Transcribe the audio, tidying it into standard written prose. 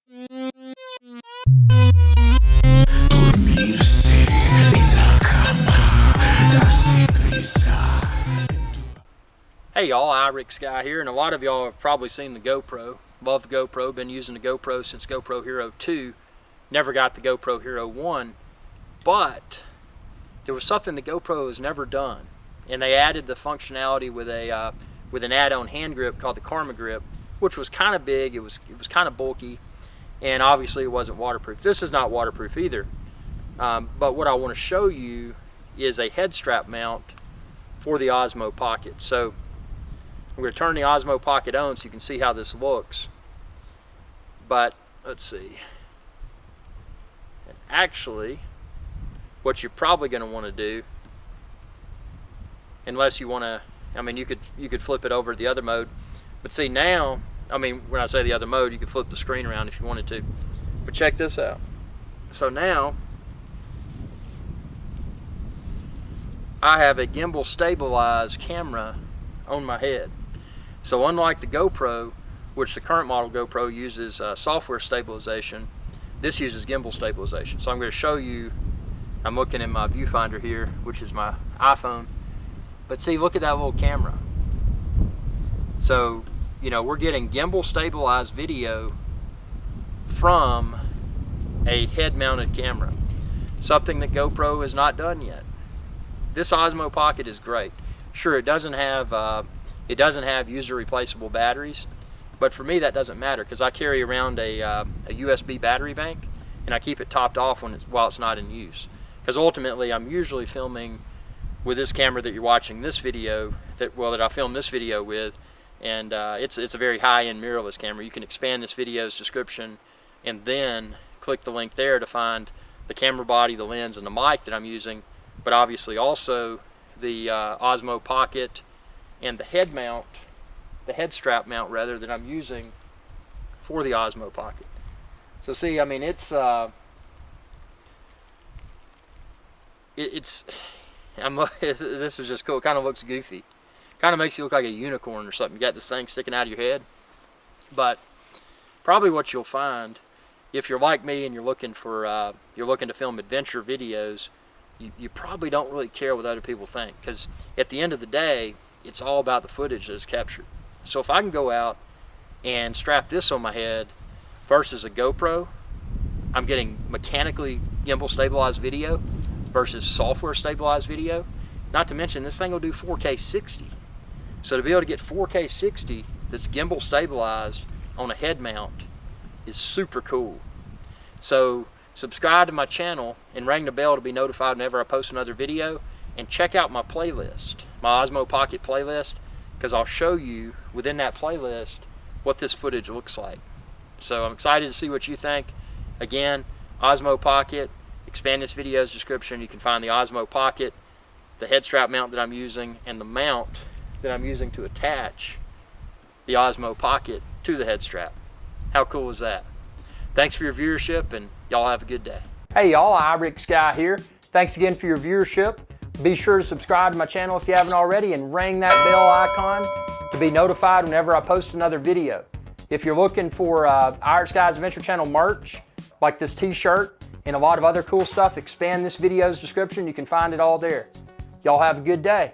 Hey y'all, iRick Guy here, and a lot of y'all have probably seen the GoPro. Love the GoPro, been using the GoPro since GoPro Hero 2. Never got the GoPro Hero 1, but there was something the GoPro has never done, and they added the functionality with an add-on hand grip called the Karma Grip, which was kind of big, it was kind of bulky, and obviously it wasn't waterproof. This is not waterproof either, but what I want to show you is a head strap mount for the Osmo Pocket. So I'm going to turn the Osmo Pocket on so you can see how this looks. But let's see. And actually, what you're probably going to want to do, unless you want to, I mean, you could flip it over to the other mode. But see now, I mean, when I say the other mode, you could flip the screen around if you wanted to. But check this out. So now, I have a gimbal stabilized camera on my head. So unlike the GoPro, which the current model GoPro uses software stabilization, this uses gimbal stabilization. So I'm going to show you, I'm looking in my viewfinder here, which is my iPhone, but see, look at that little camera. So, you know, we're getting gimbal stabilized video from a head mounted camera, something that GoPro has not done yet. This Osmo Pocket is great. Sure, it doesn't have user replaceable batteries, but for me that doesn't matter because I carry around a USB battery bank and I keep it topped off while it's not in use. Because ultimately I'm usually filming with this camera that you're watching this video, that I filmed this video with, and it's a very high-end mirrorless camera. You can expand this video's description and then click the link there to find the camera body, the lens, and the mic that I'm using, but obviously also the Osmo Pocket and the head mount, the head strap mount rather, that I'm using for the Osmo Pocket. So see, I mean, this is just cool. It kind of looks goofy. Kind of makes you look like a unicorn or something. You got this thing sticking out of your head. But probably what you'll find, if you're like me and you're looking to film adventure videos, you probably don't really care what other people think, because at the end of the day, it's all about the footage that is captured. So if I can go out and strap this on my head versus a GoPro, I'm getting mechanically gimbal stabilized video versus software stabilized video. Not to mention, this thing will do 4K 60. So to be able to get 4K 60 that's gimbal stabilized on a head mount is super cool. So subscribe to my channel and ring the bell to be notified whenever I post another video, and check out my playlist, my Osmo Pocket playlist, because I'll show you within that playlist what this footage looks like. So I'm excited to see what you think. Again, Osmo Pocket, expand this video's description. You can find the Osmo Pocket, the head strap mount that I'm using, and the mount that I'm using to attach the Osmo Pocket to the head strap. How cool is that? Thanks for your viewership, and y'all have a good day. Hey y'all, iRick Guy here. Thanks again for your viewership. Be sure to subscribe to my channel if you haven't already, and ring that bell icon to be notified whenever I post another video. If you're looking for iRick Guy's Adventure Channel merch, like this t-shirt and a lot of other cool stuff, expand this video's description. You can find it all there. Y'all have a good day.